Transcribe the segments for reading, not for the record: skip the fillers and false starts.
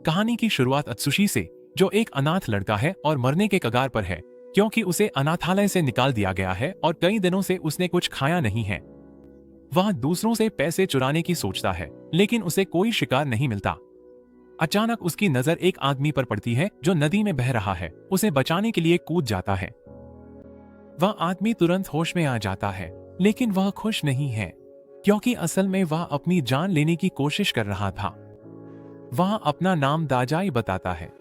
कहानी की शुरुआत अत्सुशी से, जो एक अनाथ लड़का है और मरने के कगार पर है क्योंकि उसे अनाथालय से निकाल दिया गया है और कई दिनों से उसने कुछ खाया नहीं है। वह दूसरों से पैसे चुराने की सोचता है, लेकिन उसे कोई शिकार नहीं मिलता। अचानक उसकी नजर एक आदमी पर पड़ती है जो नदी में बह रहा है। उसे बचाने के लिए कूद जाता है। वह आदमी तुरंत होश में आ जाता है, लेकिन वह खुश नहीं है क्योंकि असल में वह अपनी जान लेने की कोशिश कर रहा था। वह अपना नाम दाजाई बताता है।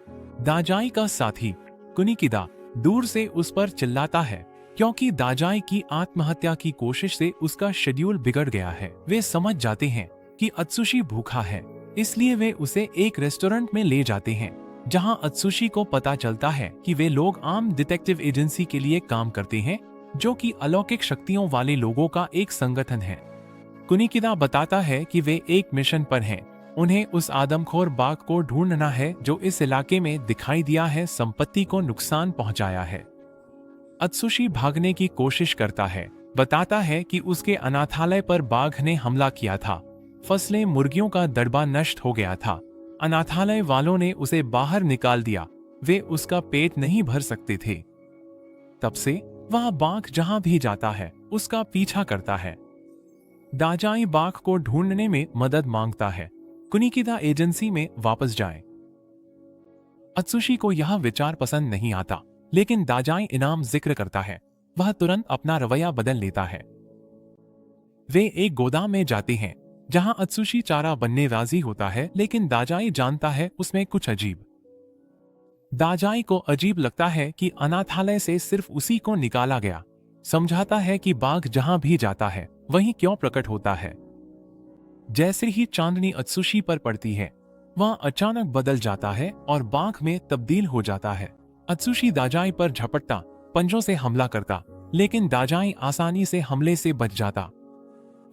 दाजाई का साथी कुनिकिदा दूर से उस पर चिल्लाता है क्योंकि दाजाई की आत्महत्या की कोशिश से उसका शेड्यूल बिगड़ गया है। वे समझ जाते हैं कि अत्सुशी भूखा है, इसलिए वे उसे एक रेस्टोरेंट में ले जाते हैं जहां अत्सुशी को पता चलता है कि वे लोग आम डिटेक्टिव एजेंसी के लिए काम करते हैं, जो कि अलौकिक शक्तियों वाले लोगों का एक संगठन है। कुनिकिदा बताता है कि वे एक मिशन पर हैं। उन्हें उस आदमखोर बाघ को ढूंढना है जो इस इलाके में दिखाई दिया है, संपत्ति को नुकसान पहुंचाया है। अत्सुशी भागने की कोशिश करता है, बताता है कि उसके अनाथालय पर बाघ ने हमला किया था। फसलें, मुर्गियों का दड़बा नष्ट हो गया था। अनाथालय वालों ने उसे बाहर निकाल दिया। वे उसका पेट नहीं भर सकते थे। तब से वह बाघ जहां भी जाता है उसका पीछा करता है। दाजाई बाघ को ढूंढने में मदद मांगता है। कुनिकिदा एजेंसी में वापस जाए। अत्सुशी को यह विचार पसंद नहीं आता, लेकिन दाजाई इनाम जिक्र करता है। वह तुरंत अपना रवैया बदल लेता है। वे एक गोदाम में जाते हैं जहां अत्सुशी चारा बनने राजी होता है, लेकिन दाजाई जानता है उसमें कुछ अजीब। दाजाई को अजीब लगता है कि अनाथालय से सिर्फ उसी को निकाला गया। समझाता है कि बाघ जहां भी जाता है वहीं क्यों प्रकट होता है। जैसे ही चांदनी अत्सुशी पर पड़ती है, वह अचानक बदल जाता है और बाघ में तब्दील हो जाता है। अत्सुशी दाजाई पर झपटता, पंजों से हमला करता, लेकिन दाजाई आसानी से हमले से बच जाता।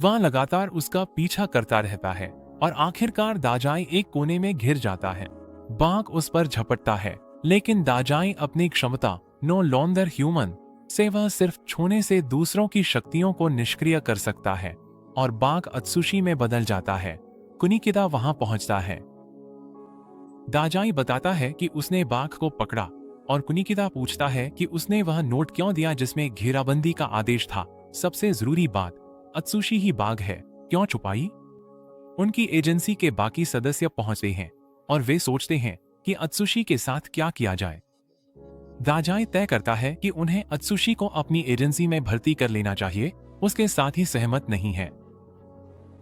वह लगातार उसका पीछा करता रहता है और आखिरकार दाजाई एक कोने में घिर जाता है। बाघ उस पर झपटता है, लेकिन दाजाई अपनी क्षमता नो लॉन्डर ह्यूमन से वह सिर्फ छूने से दूसरों की शक्तियों को निष्क्रिय कर सकता है और बाघ अत्सुशी में बदल जाता है। कुनिकिदा वहां पहुंचता है। दाजाई बताता है कि उसने बाघ को पकड़ा और कुनिकिदा पूछता है कि उसने वह नोट क्यों दिया जिसमें घेराबंदी का आदेश था। सबसे जरूरी बात, अत्सुशी ही बाघ है, क्यों छुपाई? उनकी एजेंसी के बाकी सदस्य पहुंचते हैं और वे सोचते हैं कि अत्सुशी के साथ क्या किया जाए। दाजाई तय करता है कि उन्हें अत्सुशी को अपनी एजेंसी में भर्ती कर लेना चाहिए। उसके साथ ही सहमत नहीं है।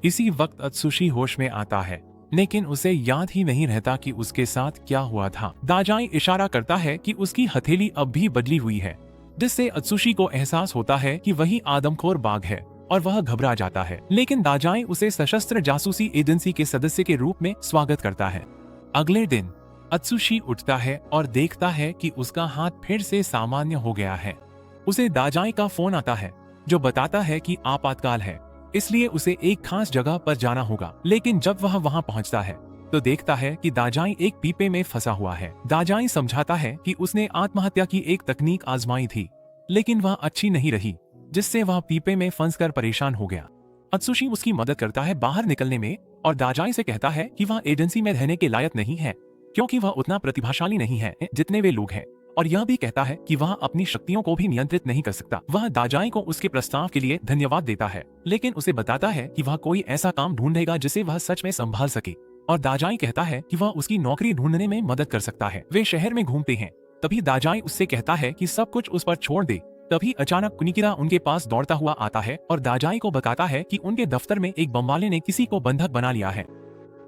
इसी वक्त अत्सुशी होश में आता है, लेकिन उसे याद ही नहीं रहता कि उसके साथ क्या हुआ था। दाजाई इशारा करता है कि उसकी हथेली अब भी बदली हुई है, जिससे अत्सुशी को एहसास होता है कि वही आदमखोर बाघ है और वह घबरा जाता है। लेकिन दाजाई उसे सशस्त्र जासूसी एजेंसी के सदस्य के रूप में स्वागत करता है। अगले दिन अत्सुशी उठता है और देखता है कि उसका हाथ फिर से सामान्य हो गया है। उसे दाजाई का फोन आता है जो बताता है कि आपातकाल है, इसलिए उसे एक खास जगह पर जाना होगा। लेकिन जब वह वहां पहुंचता है तो देखता है कि दाजाई एक पीपे में फंसा हुआ है। दाजाई समझाता है कि उसने आत्महत्या की एक तकनीक आजमाई थी, लेकिन वह अच्छी नहीं रही, जिससे वह पीपे में फंसकर परेशान हो गया। अत्सुशी उसकी मदद करता है बाहर निकलने में और दाजाई से कहता है कि वह एजेंसी में रहने के लायक नहीं है क्योंकि वह उतना प्रतिभाशाली नहीं है जितने वे लोग हैं, और यह भी कहता है कि वह अपनी शक्तियों को भी नियंत्रित नहीं कर सकता। वह दाजाई को उसके प्रस्ताव के लिए धन्यवाद देता है, लेकिन उसे बताता है कि वह कोई ऐसा काम ढूंढेगा जिसे वह सच में संभाल सके, और दाजाई कहता है कि वह उसकी नौकरी ढूंढने में मदद कर सकता है। वे शहर में घूमते हैं, तभी दाजाई उससे कहता है कि सब कुछ उस पर छोड़ दे। तभी अचानक कुनिकिदा उनके पास दौड़ता हुआ आता है और दाजाई को बताता है कि उनके दफ्तर में एक बमवाले ने किसी को बंधक बना लिया है।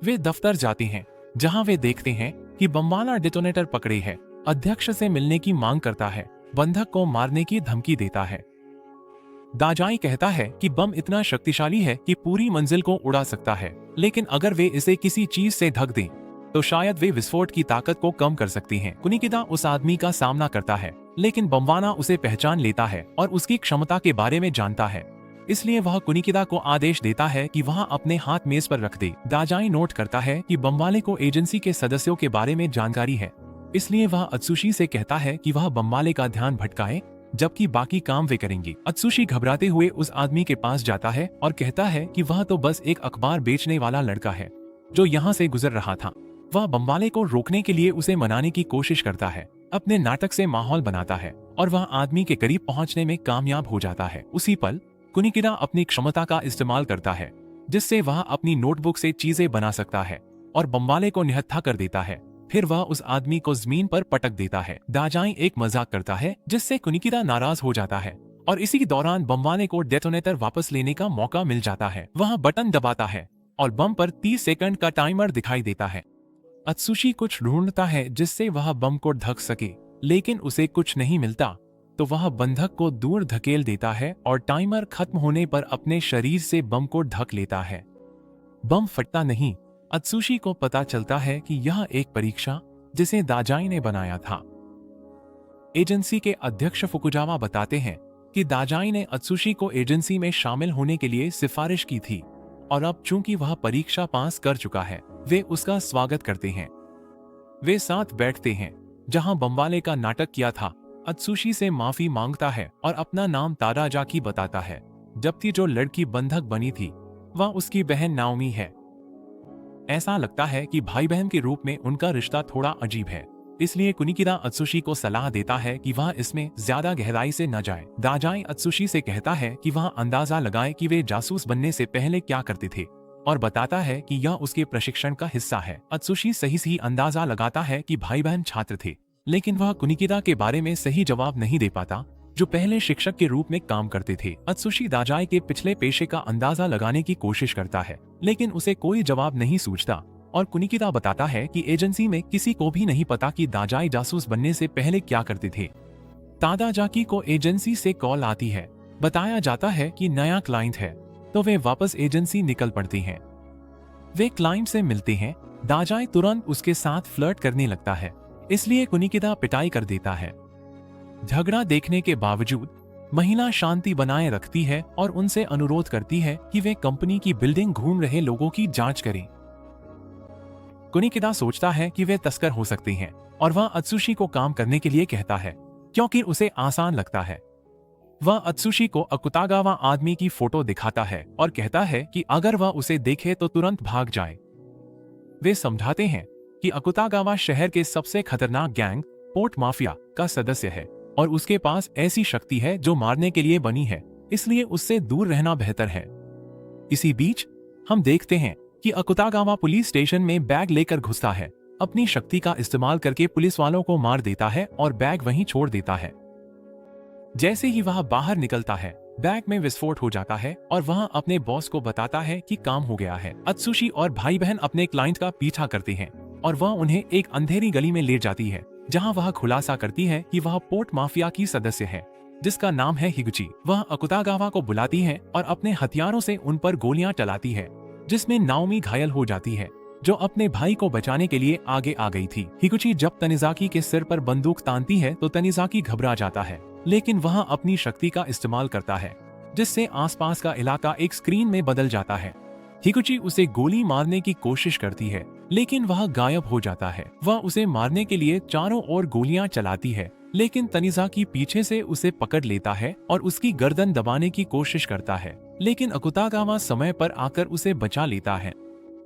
वे दफ्तर जाते हैं, जहां वे देखते हैं कि बमवाला डेटोनेटर पकड़े है। अध्यक्ष से मिलने की मांग करता है, बंधक को मारने की धमकी देता है। दाजाई कहता है कि बम इतना शक्तिशाली है कि पूरी मंजिल को उड़ा सकता है, लेकिन अगर वे इसे किसी चीज से ढक दें तो शायद वे विस्फोट की ताकत को कम कर सकती हैं। कुनिकिदा उस आदमी का सामना करता है, लेकिन बमवाला उसे पहचान लेता है और उसकी क्षमता के बारे में जानता है, इसलिए वह कुनिकिदा को आदेश देता है कि वह अपने हाथ मेज पर रख दे। दाजाई नोट करता है कि बमवाले को एजेंसी के सदस्यों के बारे में जानकारी है, इसलिए वह अत्सुशी से कहता है कि वह बमवाले का ध्यान भटकाए, जबकि बाकी काम वे करेंगे। अत्सुशी घबराते हुए उस आदमी के पास जाता है और कहता है कि वह तो बस एक अखबार बेचने वाला लड़का है जो यहाँ से गुजर रहा था। वह बमवाले को रोकने के लिए उसे मनाने की कोशिश करता है, अपने नाटक से माहौल बनाता है और वह आदमी के करीब पहुंचने में कामयाब हो जाता है। उसी पल कुनिकिदा अपनी क्षमता का इस्तेमाल करता है, जिससे वह अपनी नोटबुक से चीजें बना सकता है और बमवाले को निहत्था कर देता है। फिर वह उस आदमी को जमीन पर पटक देता है। दाजाई एक मजाक करता है, जिससे कुनिकिदा नाराज हो जाता है और इसी दौरान बमवाले को डेटोनेटर वापस लेने का मौका मिल जाता है। वह बटन दबाता है और बम पर 30 सेकंड का टाइमर दिखाई देता है। अत्सुशी कुछ ढूंढता है जिससे वह बम को ढक सके, लेकिन उसे कुछ नहीं मिलता, तो वह बंधक को दूर धकेल देता है और टाइमर खत्म होने पर अपने शरीर से बम को ढक लेता है। बम फटता नहीं। अत्सुशी को पता चलता है कि यह एक परीक्षा जिसे दाजाई ने बनाया था। एजेंसी के अध्यक्ष फुकुजावा बताते हैं कि दाजाई ने अत्सुशी को एजेंसी में शामिल होने के लिए सिफारिश की थी और अब चूंकि वह परीक्षा पास कर चुका है, वे उसका स्वागत करते हैं। वे साथ बैठते हैं जहां बमवाले का नाटक किया था। अत्सुशी से माफी मांगता है और अपना नाम ताराजाकी बताता है, जबकि जो लड़की बंधक बनी थी वह उसकी बहन नाओमी है। ऐसा लगता है कि भाई बहन के रूप में उनका रिश्ता थोड़ा अजीब है, इसलिए कुनिकिदा अत्सुशी को सलाह देता है कि वह इसमें ज्यादा गहराई से न जाए। दाजाई अत्सुशी से कहता है कि वह अंदाजा लगाए कि वे जासूस बनने से पहले क्या करते थे और बताता है कि यह उसके प्रशिक्षण का हिस्सा है। अत्सुशी सही अंदाजा लगाता है कि भाई बहन छात्र थे, लेकिन वह कुनिकिदा के बारे में सही जवाब नहीं दे पाता, जो पहले शिक्षक के रूप में काम करते थे। अत्सुशी दाजाई के पिछले पेशे का अंदाजा लगाने की कोशिश करता है, लेकिन उसे कोई जवाब नहीं सूझता और कुनिकिदा बताता है कि एजेंसी में किसी को भी नहीं पता कि दाजाई जासूस बनने से पहले क्या करते थे। तादाजाकी को एजेंसी से कॉल आती है। बताया जाता है कि नया क्लाइंट है, तो वे वापस एजेंसी निकल पड़ती हैं। वे क्लाइंट से मिलते हैं। दाजाई तुरंत उसके साथ फ्लर्ट करने लगता है, इसलिए कुनिकिदा पिटाई कर देता है। झगड़ा देखने के बावजूद महिला शांति बनाए रखती है और उनसे अनुरोध करती है कि वे कंपनी की बिल्डिंग घूम रहे लोगों की जांच करें। कुनिकिदा सोचता है कि वे तस्कर हो सकते हैं और वह अत्सुशी को काम करने के लिए कहता है, क्योंकि उसे आसान लगता है। वह अत्सुशी को अकुतागावा आदमी की फोटो दिखाता है और कहता है कि अगर वह उसे देखे तो तुरंत भाग जाए। वे समझाते हैं कि अकुतागावा शहर के सबसे खतरनाक गैंग पोर्ट माफिया का सदस्य है और उसके पास ऐसी शक्ति है जो मारने के लिए बनी है, इसलिए उससे दूर रहना बेहतर है। इसी बीच हम देखते हैं कि अकुतागावा पुलिस स्टेशन में बैग लेकर घुसता है, अपनी शक्ति का इस्तेमाल करके पुलिस वालों को मार देता है और बैग वहीं छोड़ देता है। जैसे ही वह बाहर निकलता है, बैग में विस्फोट हो जाता है और वह अपने बॉस को बताता है कि काम हो गया है। अत्सुशी और भाई बहन अपने क्लाइंट का पीछा करते हैं और वह उन्हें एक अंधेरी गली में ले जाती है, जहां वह खुलासा करती है कि वह पोर्ट माफिया की सदस्य है, जिसका नाम है हिगुची। वह अकुतागावा को बुलाती है और अपने हथियारों से उन पर गोलियां चलाती है, जिसमें नाओमी घायल हो जाती है, जो अपने भाई को बचाने के लिए आगे आ गई थी। हिगुची जब तनिजाकी के सिर पर बंदूक तानती है तो तनिजाकी घबरा जाता है, लेकिन वह अपनी शक्ति का इस्तेमाल करता है, जिससे आसपास का इलाका एक स्क्रीन में बदल जाता है। हिगुची उसे गोली मारने की कोशिश करती है, लेकिन वह गायब हो जाता है। वह उसे मारने के लिए चारों ओर गोलियां चलाती है, लेकिन तनिजाकी पीछे से उसे पकड़ लेता है और उसकी गर्दन दबाने की कोशिश करता है, लेकिन अकुतागावा समय पर आकर उसे बचा लेता है।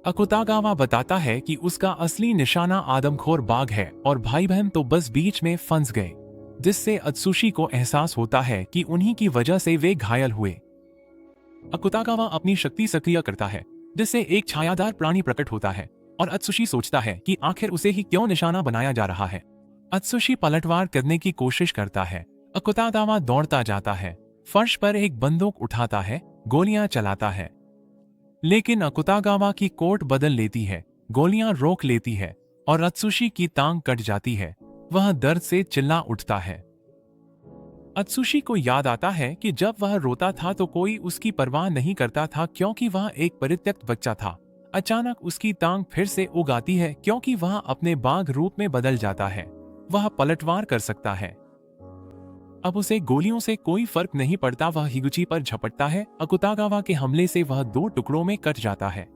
अकुतागावा बताता है कि उसका असली निशाना आदमखोर बाघ है और भाई बहन तो बस बीच में फंस गए, जिससे अत्सुशी को एहसास होता है कि उन्हीं की वजह से वे घायल हुए। अकुतागावा अपनी शक्ति सक्रिय करता है, जिससे एक छायादार प्राणी प्रकट होता है और अत्सुशी सोचता है कि आखिर उसे ही क्यों निशाना बनाया जा रहा है। अत्सुशी पलटवार करने की कोशिश करता है। अकुतागावा दौड़ता जाता है, फर्श पर एक बंदूक उठाता है, गोलियां चलाता है, लेकिन अकुतागावा की कोट बदल लेती है, गोलियां रोक लेती है और अत्सुशी की टांग कट जाती है। वह दर्द से चिल्ला उठता है। अत्सुशी को याद आता है कि जब वह रोता था तो कोई उसकी परवाह नहीं करता था, क्योंकि वह एक परित्यक्त बच्चा था। अचानक उसकी टांग फिर से उग आती है, क्योंकि वह अपने बाघ रूप में बदल जाता है। वह पलटवार कर सकता है। अब उसे गोलियों से कोई फर्क नहीं पड़ता। वह हिगुची पर झपटता है। अकुतागावा के हमले से वह 2 टुकड़ों में कट जाता है।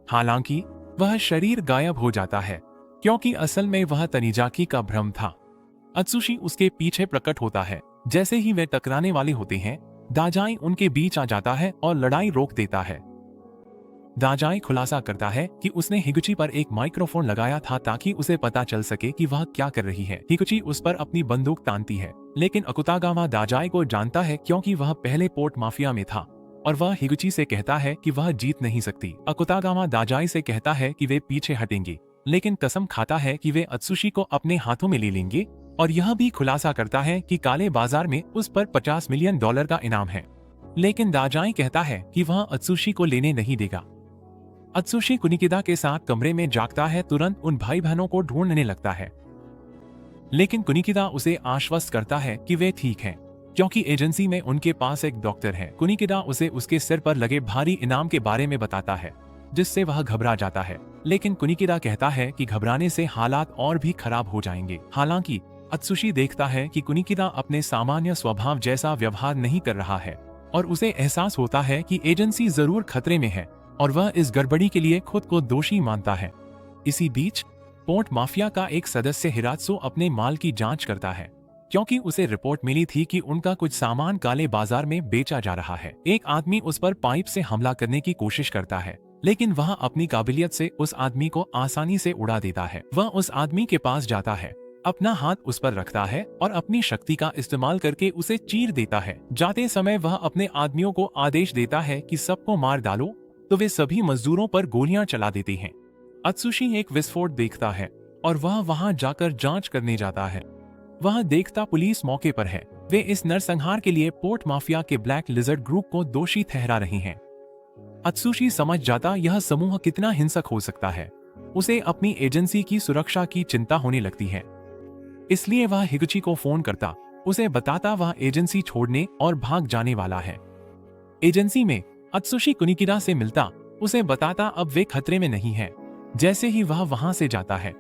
हालांकि वह शरीर गायब हो जाता है, क्योंकि असल में वह तनिजाकी का भ्रम था। अत्सुशी उसके पीछे प्रकट होता है। जैसे ही वे टकराने वाले होते हैं, दाजाई उनके बीच आ जाता है और लड़ाई रोक देता है। दाजाई खुलासा करता है कि उसने हिगुची पर एक माइक्रोफोन लगाया था ताकि उसे पता चल सके कि वह क्या कर रही है। हिगुची उस पर अपनी बंदूक तानती है, लेकिन अकुतागावा दाजाई को जानता है क्योंकि वह पहले पोर्ट माफिया में था और वह हिगुची से कहता है कि वह जीत नहीं सकती। अकुतागावा दाजाई से कहता है कि वे पीछे हटेंगे, लेकिन कसम खाता है कि वे अत्सुशी को अपने हाथों में ले लेंगे और यह भी खुलासा करता है कि काले बाजार में उस पर $50 मिलियन का इनाम है। लेकिन दाजाई कहता है कि वह अत्सुशी को लेने नहीं देगा। अत्सुशी कुनिकिदा के साथ कमरे में जागता है, तुरंत उन भाई बहनों को ढूंढने लगता है, लेकिन कुनिकिदा उसे आश्वस्त करता है कि वे ठीक हैं, क्योंकि एजेंसी में उनके पास एक डॉक्टर है। कुनिकिदा उसे उसके सिर पर लगे भारी इनाम के बारे में बताता है, जिससे वह घबरा जाता है, लेकिन कुनिकिदा कहता है कि घबराने से हालात और भी खराब हो जाएंगे। हालांकि अत्सुशी देखता है कि कुनिकिदा अपने सामान्य स्वभाव जैसा व्यवहार नहीं कर रहा है और उसे एहसास होता है कि एजेंसी जरूर खतरे में है और वह इस गड़बड़ी के लिए खुद को दोषी मानता है। इसी बीच पोर्ट माफिया का एक सदस्य हिरात्सु अपने माल की जांच करता है, क्योंकि उसे रिपोर्ट मिली थी कि उनका कुछ सामान काले बाजार में बेचा जा रहा है। एक आदमी उस पर पाइप से हमला करने की कोशिश करता है, लेकिन वह अपनी काबिलियत से उस आदमी को आसानी से उड़ा देता है। वह उस आदमी के पास जाता है, अपना हाथ उस पर रखता है और अपनी शक्ति का इस्तेमाल करके उसे चीर देता है। जाते समय वह अपने आदमियों को आदेश देता है कि सबको मार डालो, तो वे सभी मजदूरों पर गोलियां चला देते हैं। अत्सुशी एक विस्फोट देखता है और वह वहां जाकर जांच करने जाता है। वह देखता पुलिस मौके पर है। वे इस नरसंहार के लिए पोर्ट माफिया के ब्लैक लिजर्ड ग्रुप को दोषी ठहरा रही हैं। अत्सुशी समझ जाता यह समूह कितना हिंसक हो सकता है। उसे अपनी एजेंसी की सुरक्षा की चिंता होने लगती है, इसलिए वह हिगुची को फोन करता, उसे बताता वह एजेंसी छोड़ने और भाग जाने वाला है। एजेंसी में अत्सुशी कुनिकिदा से मिलता, उसे बताता अब वे खतरे में नहीं है। जैसे ही वह वहां से जाता है,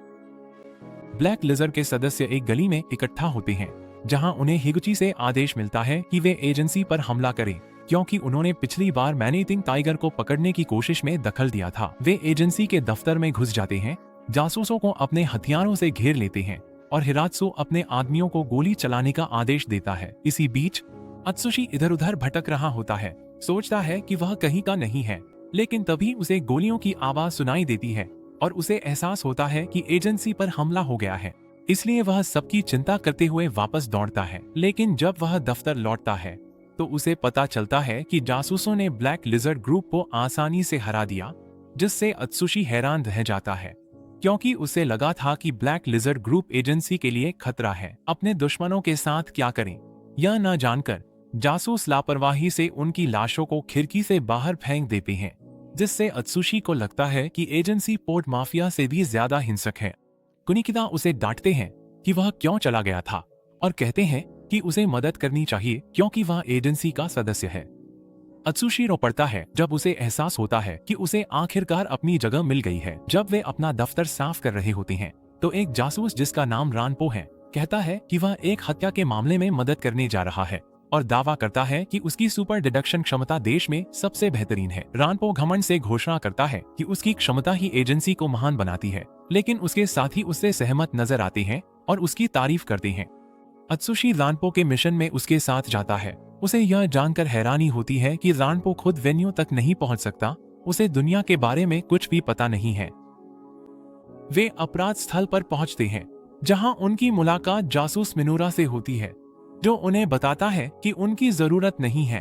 ब्लैक लिजर्ड के सदस्य एक गली में इकट्ठा होते हैं, जहां उन्हें हिगुची से आदेश मिलता है कि वे एजेंसी पर हमला करें, क्योंकि उन्होंने पिछली बार मैनेटिंग टाइगर को पकड़ने की कोशिश में दखल दिया था। वे एजेंसी के दफ्तर में घुस जाते हैं, जासूसों को अपने हथियारों से घेर लेते हैं और हिरात्सु अपने आदमियों को गोली चलाने का आदेश देता है। इसी बीच अत्सुशी इधर उधर भटक रहा होता है, सोचता है कि वह कहीं का नहीं है, लेकिन तभी उसे गोलियों की आवाज सुनाई देती है और उसे एहसास होता है कि एजेंसी पर हमला हो गया है। इसलिए वह सबकी चिंता करते हुए वापस दौड़ता है। लेकिन जब वह दफ्तर लौटता है तो उसे पता चलता है कि जासूसों ने ब्लैक लिजर्ड ग्रुप को आसानी से हरा दिया, जिससे अत्सुशी हैरान रह जाता है, क्योंकि उसे लगा था कि ब्लैक लिजर्ड ग्रुप एजेंसी के लिए खतरा है। अपने दुश्मनों के साथ क्या करें यह न जानकर जासूस लापरवाही से उनकी लाशों को खिड़की से बाहर फेंक देते हैं, जिससे अत्सुशी को लगता है कि एजेंसी पोर्ट माफिया से भी ज्यादा हिंसक है। कुनिकिदा उसे डांटते हैं कि वह क्यों चला गया था और कहते हैं कि उसे मदद करनी चाहिए क्योंकि वह एजेंसी का सदस्य है। अत्सुशी रो पड़ता है जब उसे एहसास होता है कि उसे आखिरकार अपनी जगह मिल गई है। जब वे अपना दफ्तर साफ कर रहे होते हैं तो एक जासूस जिसका नाम रानपो है कहता है कि वह एक हत्या के मामले में मदद करने जा रहा है और दावा करता है कि उसकी सुपर डिडक्शन क्षमता देश में सबसे बेहतरीन है। रानपो घमंड से घोषणा करता है कि उसकी क्षमता ही एजेंसी को महान बनाती है, लेकिन उसके साथी उससे सहमत नजर आते हैं और उसकी तारीफ करते हैं। अत्सुशी रानपो के मिशन में उसके साथ जाता है। उसे यह जानकर हैरानी होती है कि रानपो खुद वेन्यू तक नहीं पहुंच सकता, उसे दुनिया के बारे में कुछ भी पता नहीं है। वे अपराध स्थल पर पहुंचते हैं, जहां उनकी मुलाकात जासूस मिनोरा से होती है, जो उन्हें बताता है कि उनकी जरूरत नहीं है।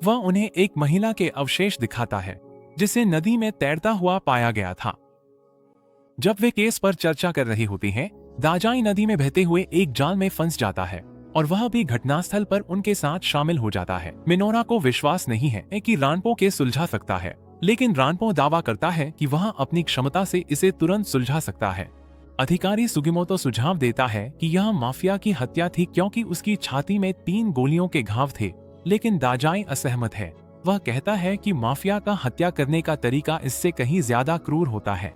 वह उन्हें एक महिला के अवशेष दिखाता है जिसे नदी में तैरता हुआ पाया गया था। जब वे केस पर चर्चा कर रहे होते हैं, दाजाई नदी में बहते हुए एक जाल में फंस जाता है और वह भी घटनास्थल पर उनके साथ शामिल हो जाता है। मिनोरा को विश्वास नहीं है कि रानपो के सुलझा सकता है, लेकिन रानपो दावा करता है कि वह अपनी क्षमता से इसे तुरंत सुलझा सकता है। अधिकारी सुगिमोतो सुझाव देता है कि यह माफिया की हत्या थी क्योंकि उसकी छाती में 3 गोलियों के घाव थे, लेकिन दाजाई असहमत है। वह कहता है कि माफिया का हत्या करने का तरीका इससे कहीं ज्यादा क्रूर होता है।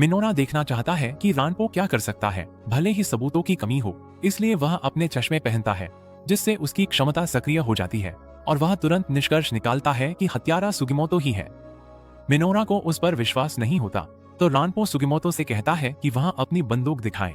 मिनोरा देखना चाहता है कि रानपो क्या कर सकता है, भले ही सबूतों की कमी हो, इसलिए वह अपने चश्मे पहनता है, जिससे उसकी क्षमता सक्रिय हो जाती है और वह तुरंत निष्कर्ष निकालता है कि हत्यारा सुगिमोतो ही है। मिनोरा को उस पर विश्वास नहीं होता, तो रानपो सुगिमोतो से कहता है कि वह अपनी बंदूक दिखाए।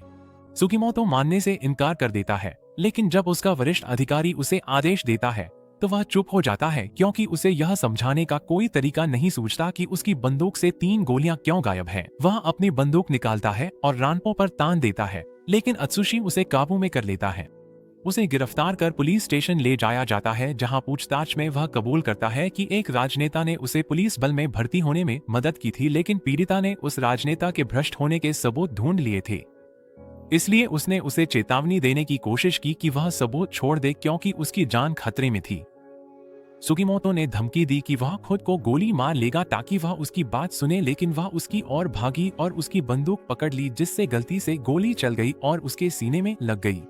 सुगिमोतो मानने से इनकार कर देता है, लेकिन जब उसका वरिष्ठ अधिकारी उसे आदेश देता है तो वह चुप हो जाता है क्योंकि उसे यह समझाने का कोई तरीका नहीं सूझता कि उसकी बंदूक से 3 गोलियां क्यों गायब हैं। वह अपनी बंदूक निकालता है और रानपो पर तान देता है, लेकिन अत्सुशी उसे काबू में कर लेता है। उसे गिरफ्तार कर पुलिस स्टेशन ले जाया जाता है, जहां पूछताछ में वह कबूल करता है कि एक राजनेता ने उसे पुलिस बल में भर्ती होने में मदद की थी, लेकिन पीड़िता ने उस राजनेता के भ्रष्ट होने के सबूत ढूंढ लिए थे। इसलिए उसने उसे चेतावनी देने की कोशिश की कि वह सबूत छोड़ दे क्योंकि उसकी जान खतरे में थी। सुगिमोतो ने धमकी दी कि वह खुद को गोली मार लेगा ताकि वह उसकी बात सुने, लेकिन वह उसकी ओर भागी और उसकी बंदूक पकड़ ली, जिससे गलती से गोली चल गई और उसके सीने में लग गई।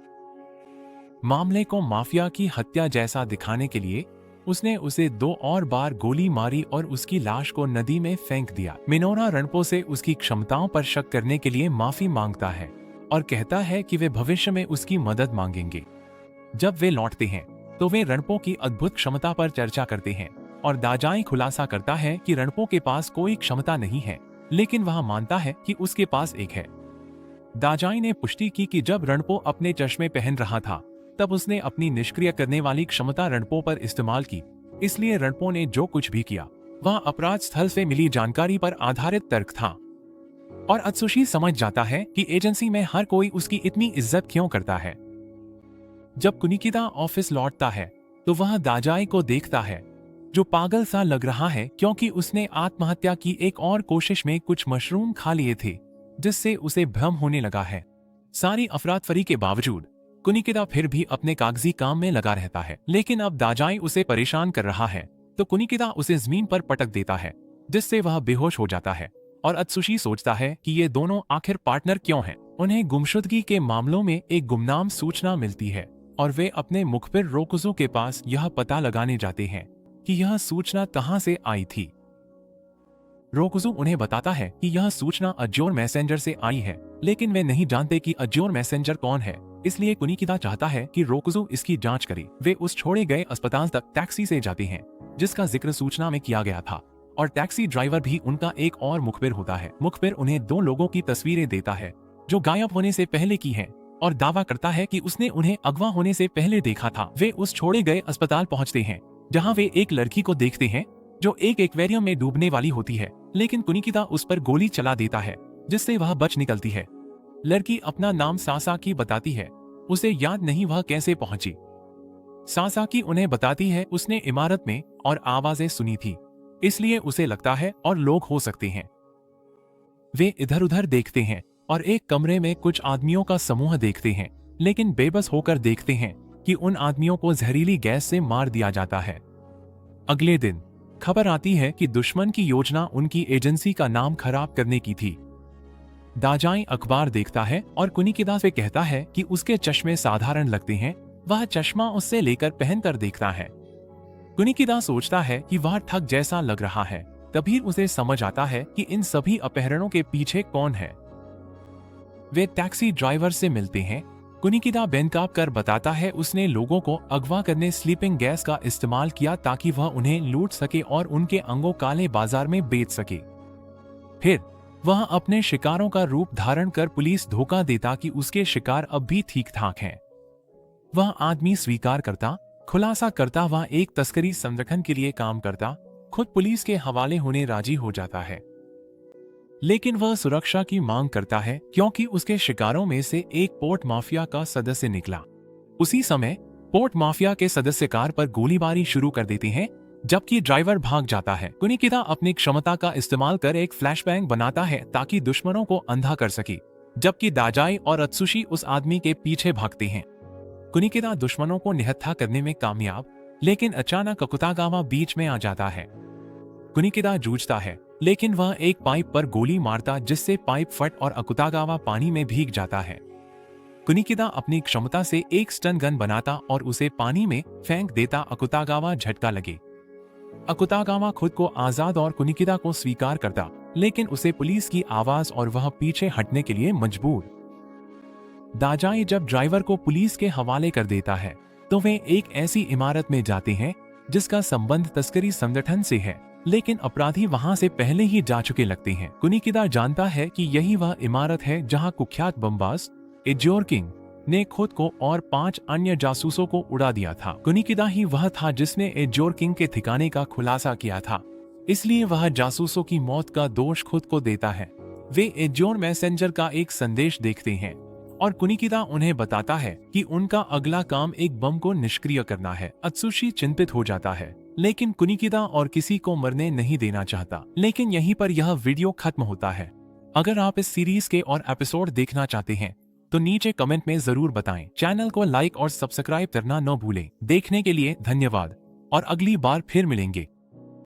मामले को माफिया की हत्या जैसा दिखाने के लिए उसने उसे 2 और बार गोली मारी और उसकी लाश को नदी में फेंक दिया। मिनोरा रणपो से उसकी क्षमताओं पर शक करने के लिए माफी मांगता है और कहता है कि वे भविष्य में उसकी मदद मांगेंगे। जब वे लौटते हैं तो वे रणपो की अद्भुत क्षमता पर चर्चा करते हैं और दाजाई खुलासा करता है कि रणपो के पास कोई क्षमता नहीं है, लेकिन वह मानता है कि उसके पास एक है। दाजाई ने पुष्टि की कि जब रणपो अपने चश्मे पहन रहा था तब उसने अपनी निष्क्रिय करने वाली क्षमता रणपो पर इस्तेमाल की, इसलिए रणपो ने जो कुछ भी किया वह अपराध स्थल से मिली जानकारी पर आधारित तर्क था। और अत्सुशी समझ जाता है कि एजेंसी में हर कोई उसकी इतनी इज्जत क्यों करता है। जब कुनिकिदा ऑफिस लौटता है तो वह दाजाई को देखता है, जो पागल सा लग रहा है क्योंकि उसने आत्महत्या की एक और कोशिश में कुछ मशरूम खा लिए थे, जिससे उसे भ्रम होने लगा है। सारी अफरातफरी के बावजूद कुनिकिदा फिर भी अपने कागजी काम में लगा रहता है, लेकिन अब दाजाई उसे परेशान कर रहा है तो कुनिकिदा उसे जमीन पर पटक देता है, जिससे वह बेहोश हो जाता है। और अत्सुशी सोचता है कि ये दोनों आखिर पार्टनर क्यों हैं। उन्हें गुमशुदगी के मामलों में एक गुमनाम सूचना मिलती है और वे अपने मुखबिर रोकुजो के पास यह पता लगाने जाते हैं कि यह सूचना कहां से आई थी। रोकुजो उन्हें बताता है कि यह सूचना अज्योर मैसेंजर से आई है, लेकिन वे नहीं जानते कि अज्योर मैसेंजर कौन है, इसलिए कुनिकिदा चाहता है कि रोकुजो इसकी जांच करे। वे उस छोड़े गए अस्पताल तक टैक्सी से जाते हैं जिसका जिक्र सूचना में किया गया था, और टैक्सी ड्राइवर भी उनका एक और मुखबिर होता है। मुखबिर उन्हें 2 लोगों की तस्वीरें देता है जो गायब होने से पहले की हैं, और दावा करता है कि उसने उन्हें अगवा होने से पहले देखा था। वे उस छोड़े गए अस्पताल पहुंचते हैं जहां वे एक लड़की को देखते हैं जो एक एक्वेरियम में डूबने वाली होती है, लेकिन कुनिकिदा उस पर गोली चला देता है जिससे वह बच निकलती है। लड़की अपना नाम सासाकी बताती है, उसे याद नहीं वह कैसे पहुंची। सासाकी उन्हें बताती है उसने इमारत में और आवाजें सुनी थी, इसलिए उसे लगता है और लोग हो सकते हैं। वे इधर उधर देखते हैं और एक कमरे में कुछ आदमियों का समूह देखते हैं, लेकिन बेबस होकर देखते हैं कि उन आदमियों को जहरीली गैस से मार दिया जाता है। अगले दिन खबर आती है कि दुश्मन की योजना उनकी एजेंसी का नाम खराब करने की थी। दाजाई अखबार देखता है और कुनिकिदा से कहता है कि उसके चश्मे साधारण लगते हैं। वह चश्मा उससे लेकर पहनकर देखता है। कुनिकिदा सोचता है कि वह ठग जैसा लग रहा है। तभी उसे समझ आता है कि इन सभी अपहरणों के पीछे कौन है। वे टैक्सी ड्राइवर से मिलते हैं। कुनिकिदा बेनकाब कर बताता है उसने लोगों को अगवा करने स्लीपिंग गैस का इस्तेमाल किया ताकि वह उन्हें लूट सके और उनके अंगों काले बाजार में बेच सके। फिर वह अपने शिकारों का रूप धारण कर पुलिस धोखा देता कि उसके शिकार अब भी ठीक ठाक हैं। वह आदमी स्वीकार करता, खुलासा करता वह एक तस्करी संगठन के लिए काम करता, खुद पुलिस के हवाले होने राजी हो जाता है। लेकिन वह सुरक्षा की मांग करता है क्योंकि उसके शिकारों में से एक पोर्ट माफिया का सदस्य निकला। उसी समय पोर्ट माफिया के सदस्य कार पर गोलीबारी शुरू कर देते हैं, जबकि ड्राइवर भाग जाता है। कुनिकिदा अपनी क्षमता का इस्तेमाल कर एक फ्लैशबैंग बनाता है ताकि दुश्मनों को अंधा कर सके, जबकि दाजाई और अत्सुशी उस आदमी के पीछे भागते हैं। कुनिकिदा दुश्मनों को निहत्था करने में कामयाब, लेकिन अचानक अकुतागावा बीच में आ जाता है। कुनिकिदा जूझता है, लेकिन वह एक पाइप पर गोली मारता जिससे पाइप फट और अकुतागावा पानी में भीग जाता है। कुनिकिदा अपनी क्षमता से एक स्टन गन बनाता और उसे पानी में फेंक देता। अकुतागावा झटका लगे। अकुतागावा खुद को आजाद और कुनिकिदा को स्वीकार करता, लेकिन उसे पुलिस की आवाज और वह पीछे हटने के लिए मजबूर। दाजाई जब ड्राइवर को पुलिस के हवाले कर देता है तो वे एक ऐसी इमारत में जाते हैं जिसका संबंध तस्करी संगठन से है, लेकिन अपराधी वहां से पहले ही जा चुके लगते हैं। कुनिकिदा जानता है कि यही वह इमारत है जहां कुख्यात बमबाज एज्योर किंग ने खुद को और 5 अन्य जासूसों को उड़ा दिया था। कुनिकिदा ही वह था जिसने एजोर किंग के ठिकाने का खुलासा किया था, इसलिए वह जासूसों की मौत का दोष खुद को देता है। वे एजोर मैसेंजर का एक संदेश देखते हैं और कुनिकिदा उन्हें बताता है कि उनका अगला काम एक बम को निष्क्रिय करना है। अत्सुशी चिंतित हो जाता है, लेकिन कुनिकिदा और किसी को मरने नहीं देना चाहता। लेकिन यहीं पर यह वीडियो खत्म होता है। अगर आप इस सीरीज के और एपिसोड देखना चाहते हैं तो नीचे कमेंट में जरूर बताएं। चैनल को लाइक और सब्सक्राइब करना न भूलें। देखने के लिए धन्यवाद और अगली बार फिर मिलेंगे।